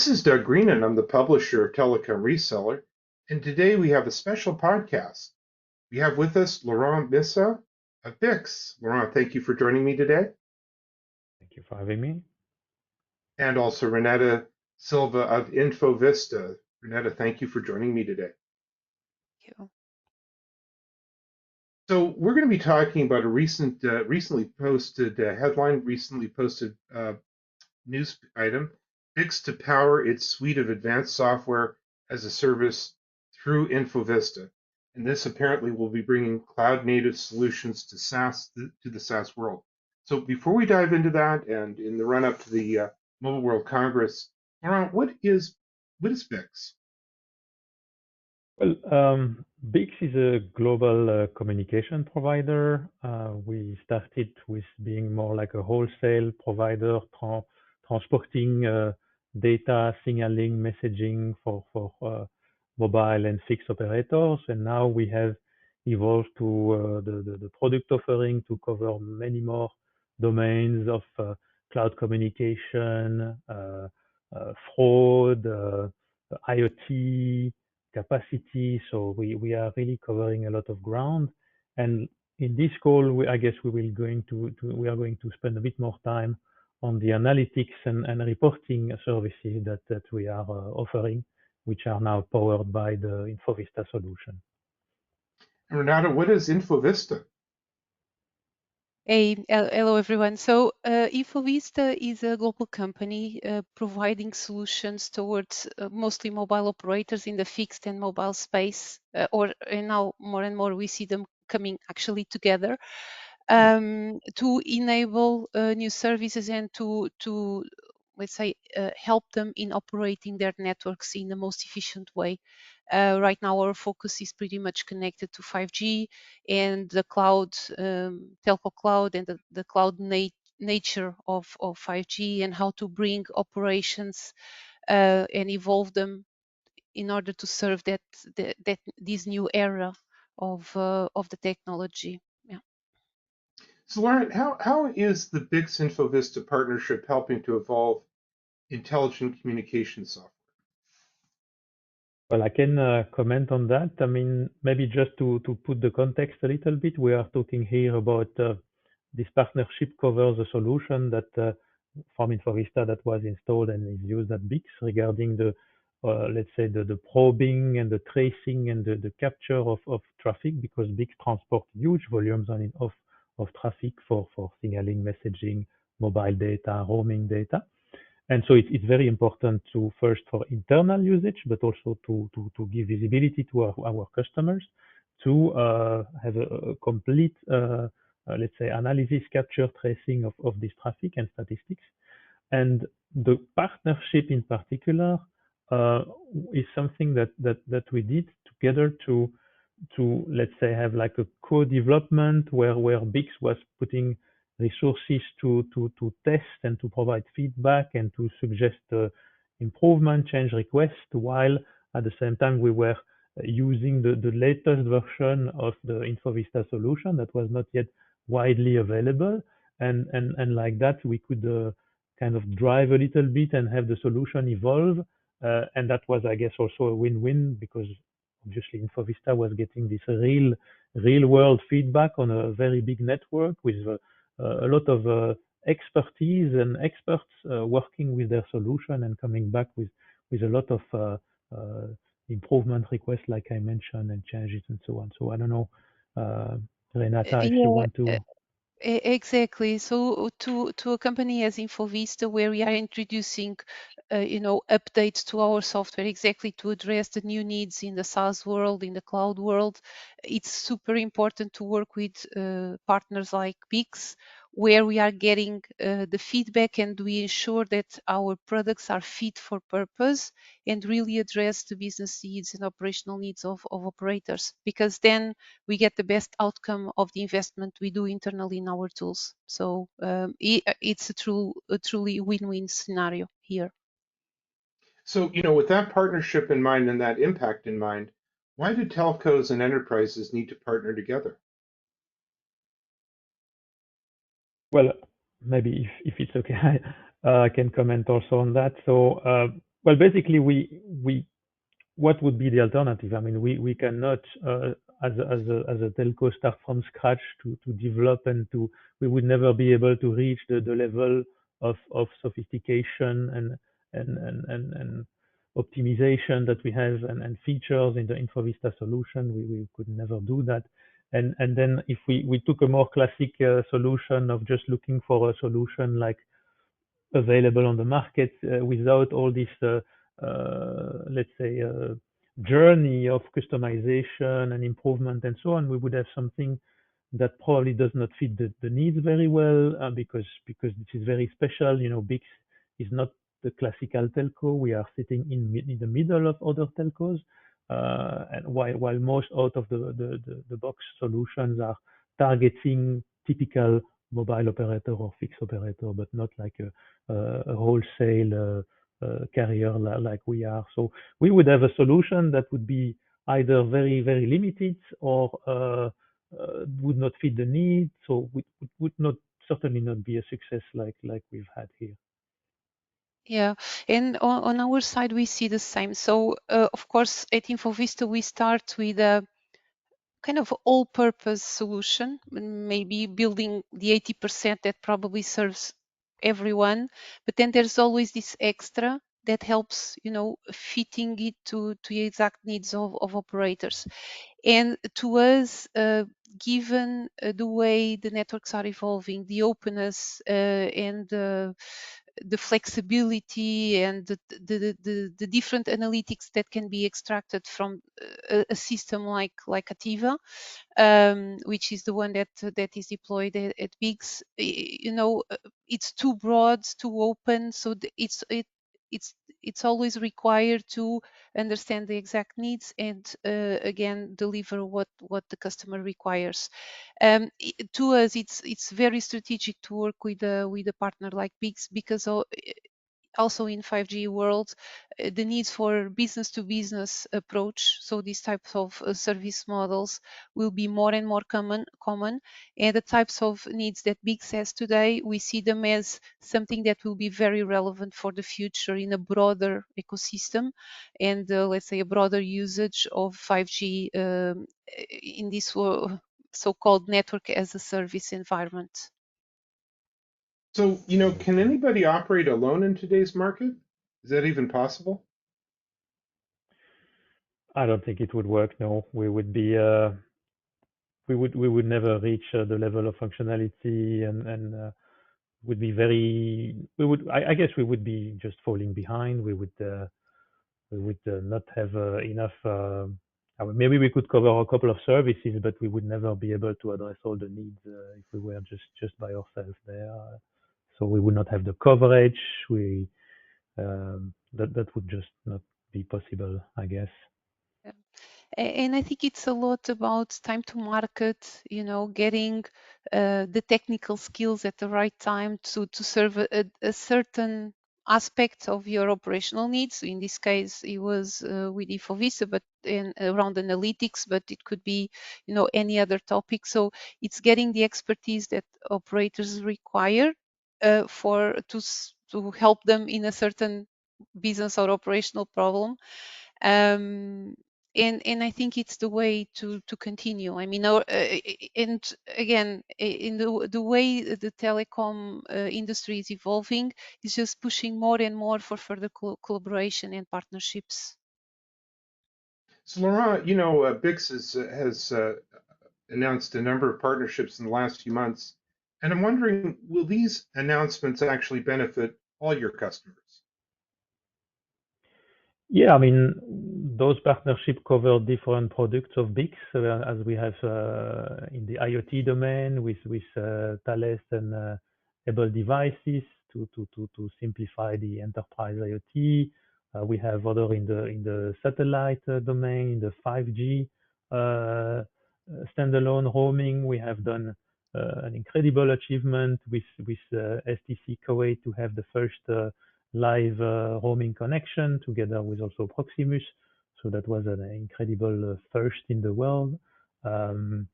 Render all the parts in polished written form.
This is Doug Green, and I'm the publisher of Telecom Reseller. And today we have a special podcast. We have with us Laurent Missa of BICS. Laurent, thank you for joining me today. Thank you for having me. And also Renata Silva of Infovista. Renata, thank you for joining me today. Thank you. So we're going to be talking about a recently posted news item, BICS to power its suite of advanced software as a service through Infovista. And this apparently will be bringing cloud native solutions to the SaaS world. So before we dive into that, and in the run up to the Mobile World Congress, Laurent, what is BICS? Well, BICS is a global communication provider. We started with being more like a wholesale provider, transporting data, signaling, messaging for mobile and fixed operators. And now we have evolved to the product offering to cover many more domains of cloud communication, fraud, IoT, capacity. So we are really covering a lot of ground. And in this call, I guess we are going to spend a bit more time on the analytics and reporting services that we are offering, which are now powered by the Infovista solution. Renata, what is Infovista? Hey, hello everyone. So Infovista is a global company providing solutions towards mostly mobile operators in the fixed and mobile space, and now more and more we see them coming actually together to enable new services and to let's say help them in operating their networks in the most efficient way. Right now our focus is pretty much connected to 5G and the cloud, telco cloud, and the cloud nature of 5G, and how to bring operations and evolve them in order to serve this new era of the technology. Yeah. So, Laurent, how is the BICS Infovista partnership helping to evolve intelligent communication software? Well, I can comment on that. I mean, maybe just to put the context a little bit, we are talking here about this partnership covers a solution that from Infovista that was installed and is used at BICS regarding the let's say the probing and the tracing and the capture of traffic, because BICS transport huge volumes of traffic for signaling, messaging, mobile data, roaming data. And so it's very important to first for internal usage, but also to give visibility to our customers to have a complete, let's say, analysis, capture, tracing of this traffic and statistics. And the partnership in particular is something that we did together to let's say have like a co-development where BICS was putting resources to test and to provide feedback and to suggest improvement, change requests, while at the same time we were using the latest version of the Infovista solution that was not yet widely available. And like that, we could kind of drive a little bit and have the solution evolve. And that was, I guess, also a win-win, because obviously Infovista was getting this real world feedback on a very big network with a lot of expertise and experts working with their solution and coming back with a lot of improvement requests, like I mentioned, and changes and so on. So I don't know, Renata, if you want to. Exactly. So to a company as Infovista, where we are introducing, updates to our software exactly to address the new needs in the SaaS world, in the cloud world, it's super important to work with partners like BICS, where we are getting the feedback and we ensure that our products are fit for purpose and really address the business needs and operational needs of operators, because then we get the best outcome of the investment we do internally in our tools. So it's a truly win-win scenario here. So, with that partnership in mind and that impact in mind, why do telcos and enterprises need to partner together? Well, maybe if it's okay, I can comment also on that. So Well, basically, we what would be the alternative? I mean, we cannot, as a telco, start from scratch to develop and to, we would never be able to reach the level of sophistication and optimization that we have and features in the Infovista solution. We could never do that. And then if we took a more classic solution of just looking for a solution like available on the market without all this, let's say, journey of customization and improvement and so on, we would have something that probably does not fit the needs very well because this is very special. You know, BICS is not the classical telco. We are sitting in the middle of other telcos, and while most out of the box solutions are targeting typical mobile operator or fixed operator, but not like a wholesale carrier like we are. So we would have a solution that would be either very, very limited or would not fit the need. So would not certainly not be a success like we've had here. Yeah, and on our side we see the same. So of course at Infovista we start with a kind of all-purpose solution, maybe building the 80% that probably serves everyone, but then there's always this extra that helps, fitting it to the exact needs of operators. And to us, given the way the networks are evolving, the openness and the flexibility and the different analytics that can be extracted from a system like Ativa, which is the one that is deployed at BICS. It's too broad, too open, so it's always required to understand the exact needs and again deliver what the customer requires. To us, it's very strategic to work with a partner like BICS because also in 5G world, the needs for business to business approach, so these types of service models will be more and more common, and the types of needs that BICS has today, we see them as something that will be very relevant for the future in a broader ecosystem and let's say a broader usage of 5G in this so-called network as a service environment. So, can anybody operate alone in today's market? Is that even possible? I don't think it would work. No, we would never reach the level of functionality and would be very we would I guess we would be just falling behind. We would not have enough. Maybe we could cover a couple of services, but we would never be able to address all the needs if we were just by ourselves there. So we would not have the coverage. That would just not be possible, I guess. And I think it's a lot about time to market, getting the technical skills at the right time to serve a certain aspect of your operational needs. In this case, it was with Infovista, but around analytics, but it could be, any other topic. So it's getting the expertise that operators require to help them in a certain business or operational problem. um, and I think it's the way to continue. I mean, and again, in the way the telecom industry is evolving, is just pushing more and more for further collaboration and partnerships. So, Laurent, BICS has announced a number of partnerships in the last few months, and I'm wondering, will these announcements actually benefit all your customers? Yeah, I mean, those partnerships cover different products of BICS, as we have in the IoT domain with Thales and Able Devices to simplify the enterprise IoT. We have other in the satellite domain, in the 5G standalone roaming. We have done an incredible achievement with STC Kuwait to have the first live roaming connection together with also Proximus. So that was an incredible first in the world. And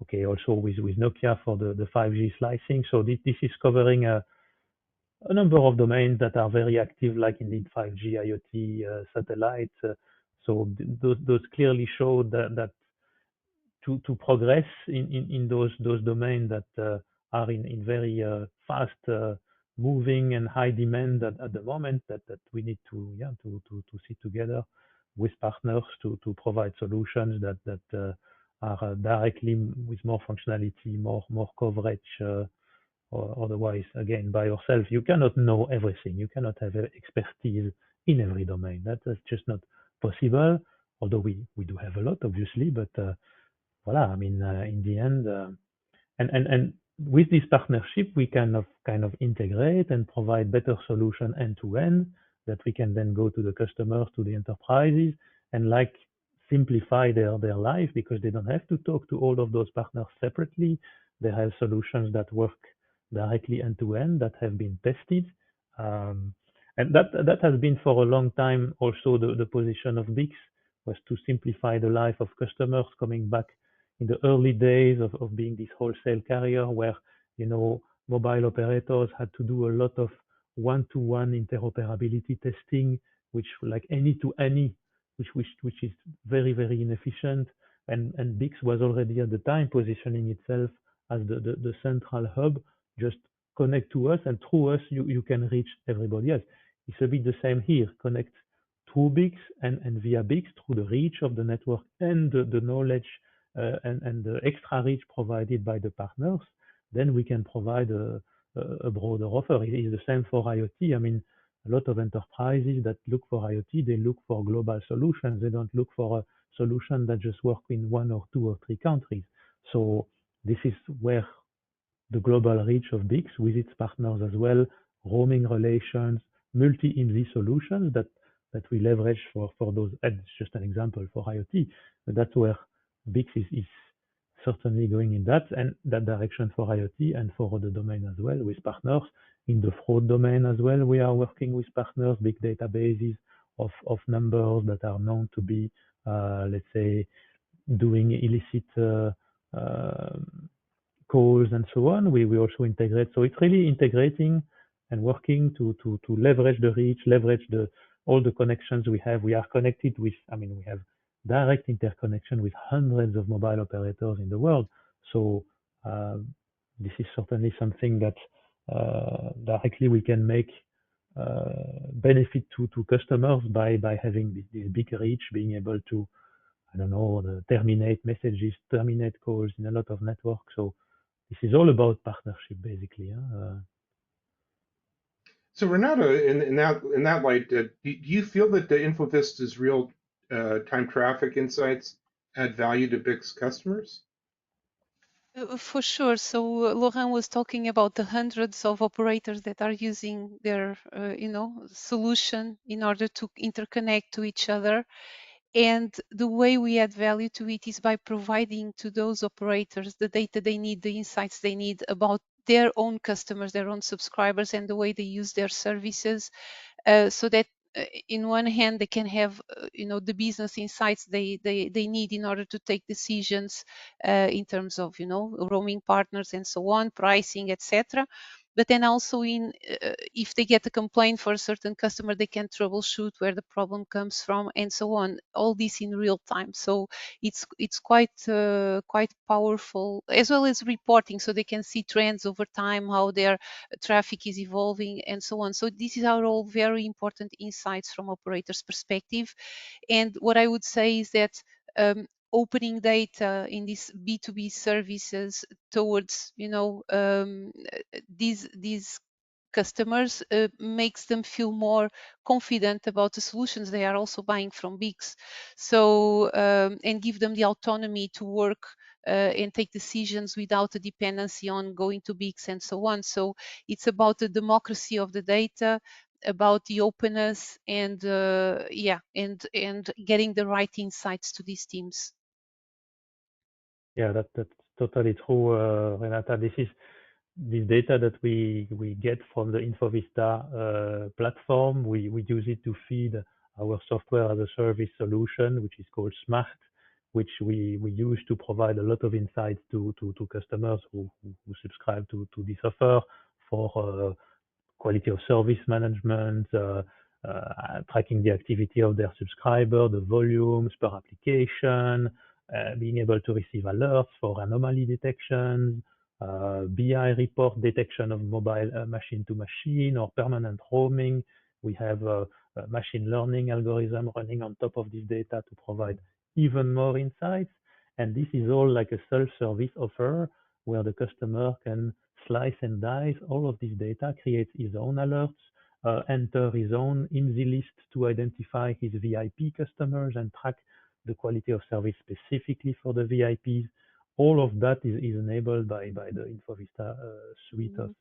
okay, also with Nokia for the 5G slicing. So this is covering a number of domains that are very active, like indeed 5G, IoT, satellites. So those clearly show that to progress in those domains that are in very fast moving and high demand at the moment, that we need to sit together with partners to provide solutions that are directly with more functionality, more coverage. Or otherwise, again, by yourself, you cannot know everything. You cannot have expertise in every domain. That's just not possible. Although we do have a lot, obviously, but voilà. I mean, in the end, and with this partnership, we kind of integrate and provide better solution end to end that we can then go to the customers, to the enterprises, and like simplify their life because they don't have to talk to all of those partners separately. They have solutions that work directly end to end that have been tested. Um, and that has been for a long time also the position of BICS was to simplify the life of customers coming back in the early days of being this wholesale carrier where, mobile operators had to do a lot of one-to-one interoperability testing, which like any to any, which is very, very inefficient. And BICS was already at the time positioning itself as the central hub, just connect to us and through us you can reach everybody else. It's a bit the same here. Connect through BICS and via BICS through the reach of the network and the knowledge and the extra reach provided by the partners, then we can provide a broader offer. It is the same for IoT. I mean, a lot of enterprises that look for IoT, they look for global solutions. They don't look for a solution that just works in one or two or three countries. So this is where the global reach of BICS with its partners as well, roaming relations, multi-IMSI solutions that we leverage for those. And it's just an example for IoT, but that's where BICS is certainly going in that direction for IoT and for the domain as well with partners. In the fraud domain as well, we are working with partners, big databases of numbers that are known to be, let's say, doing illicit calls and so on. We also integrate. So it's really integrating and working to leverage the reach, leverage all the connections we have. We are connected with, I mean, we have direct interconnection with hundreds of mobile operators in the world. So this is certainly something that directly we can make benefit to customers by having this big reach, being able to, I don't know, terminate messages, terminate calls in a lot of networks. So this is all about partnership, basically. So Renata, in that light, do you feel that the Infovista's real time traffic insights add value to BIC's customers? For sure. So Laurent was talking about the hundreds of operators that are using their, solution in order to interconnect to each other. And the way we add value to it is by providing to those operators the data they need, the insights they need about their own customers, their own subscribers, and the way they use their services, so that in one hand they can have the business insights they need in order to take decisions in terms of roaming partners and so on, pricing, etc. But then also if they get a complaint for a certain customer, they can troubleshoot where the problem comes from and so on, all this in real time. So it's quite powerful, as well as reporting, so they can see trends over time, how their traffic is evolving and so on. So these are all very important insights from operators' perspective. And what I would say is that opening data in these B2B services towards these customers makes them feel more confident about the solutions they are also buying from BICS. So and give them the autonomy to work and take decisions without a dependency on going to BICS and so on. So it's about the democracy of the data, about the openness, and and getting the right insights to these teams. Yeah, that's totally true, Renata. This data that we get from the Infovista platform. We use it to feed our software as a service solution, which is called Smart, which we use to provide a lot of insights to customers who subscribe to this offer for quality of service management, tracking the activity of their subscriber, the volumes per application, being able to receive alerts for anomaly detections, BI report detection of mobile machine to machine or permanent roaming. We have a machine learning algorithm running on top of this data to provide even more insights. And this is all like a self-service offer where the customer can slice and dice all of this data, create his own alerts, enter his own IMSI list to identify his VIP customers and track the quality of service specifically for the VIPs. All of that is enabled by the Infovista suite of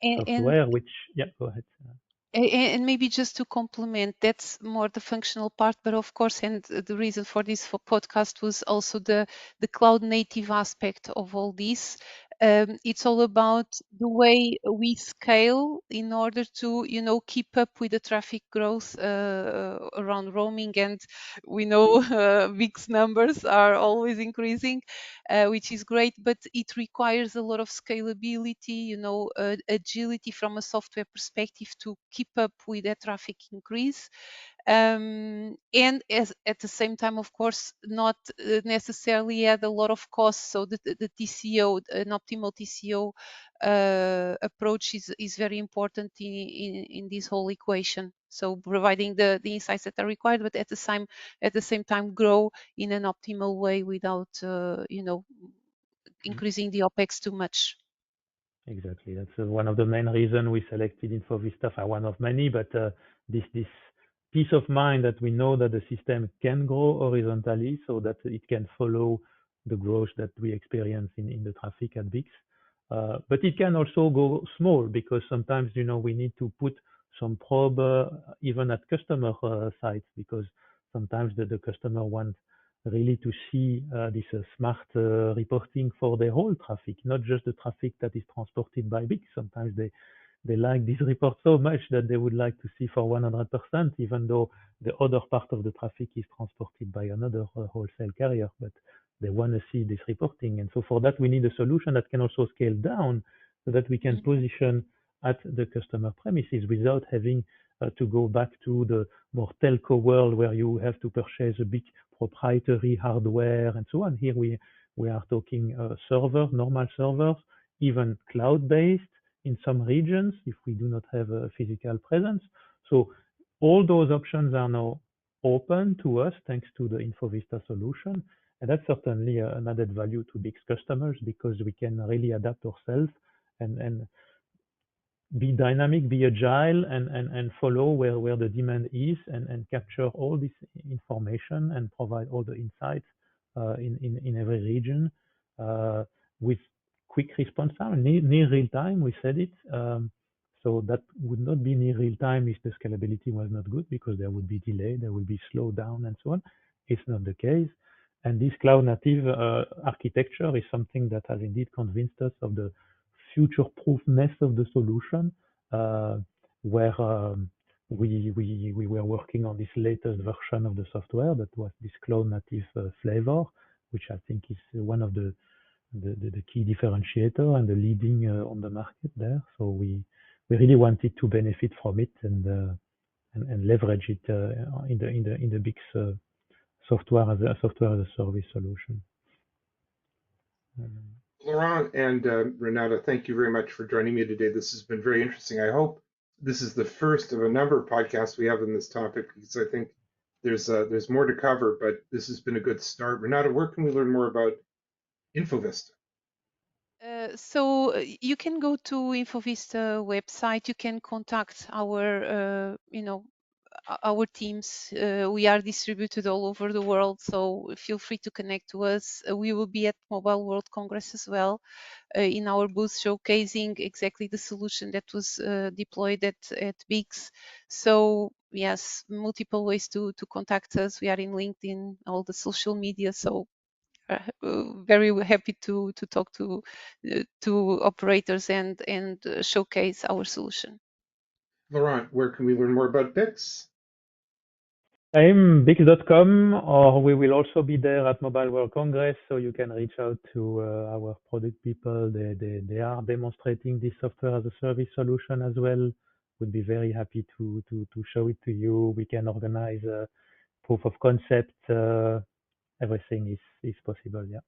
And software, which, yeah, go ahead. And maybe just to complement, that's more the functional part, but of course, and the reason for this podcast was also the cloud native aspect of all this. It's all about the way we scale in order to, keep up with the traffic growth around roaming, and we know BICS numbers are always increasing, which is great, but it requires a lot of scalability, agility from a software perspective to keep up with that traffic increase. And at the same time, of course, not necessarily add a lot of costs. So the TCO, an optimal TCO approach is very important in this whole equation. So providing the insights that are required, but at the same time grow in an optimal way without increasing the OPEX too much. Exactly. That's one of the main reasons we selected Infovista. One of many, but this peace of mind that we know that the system can grow horizontally, so that it can follow the growth that we experience in the traffic at BICS. But it can also go small because sometimes we need to put some probe even at customer sites because sometimes the customer wants really to see this smart reporting for the whole traffic, not just the traffic that is transported by BICS. Sometimes they like this report so much that they would like to see for 100%, even though the other part of the traffic is transported by another wholesale carrier, but they want to see this reporting. And so for that, we need a solution that can also scale down so that we can position at the customer premises without having to go back to the more telco world where you have to purchase a big proprietary hardware and so on. Here we are talking normal servers, even cloud-based in some regions if we do not have a physical presence. So all those options are now open to us thanks to the Infovista solution. And that's certainly an added value to BICS customers because we can really adapt ourselves and be dynamic, be agile, and follow where the demand is and capture all this information and provide all the insights in every region with quick response time, near real time. We said it. So that would not be near real time if the scalability was not good because there would be delay, there would be slowdown and so on. It's not the case. And this cloud native architecture is something that has indeed convinced us of the future-proofness of the solution, where we were working on this latest version of the software that was this cloud native flavor, which I think is one of the key differentiator and the leading on the market there. So we really wanted to benefit from it and leverage it in the BICS software as a service solution. Laurent and Renata, thank you very much for joining me today. This has been very interesting. I hope this is the first of a number of podcasts we have on this topic because I think there's more to cover, but this has been a good start. Renata, where can we learn more about Infovista? So you can go to Infovista website. You can contact our teams. We are distributed all over the world, so feel free to connect to us. We will be at Mobile World Congress as well in our booth, showcasing exactly the solution that was deployed at BICS. So yes, multiple ways to contact us. We are in LinkedIn, all the social media. So very happy to talk to operators and showcase our solution. Laurent, where can we learn more about BICS? I'm BICS.com, or we will also be there at Mobile World Congress, so you can reach out to our product people. They are demonstrating this software as a service solution as well. would be very happy to show it to you. We can organize a proof of concept. Everything is possible. Yeah.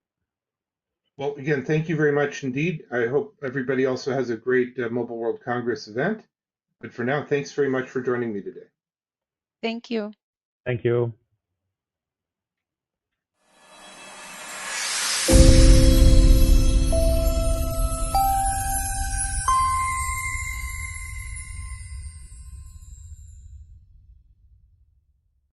Well, again, thank you very much indeed. I hope everybody also has a great Mobile World Congress event. But for now, thanks very much for joining me today. Thank you. Thank you.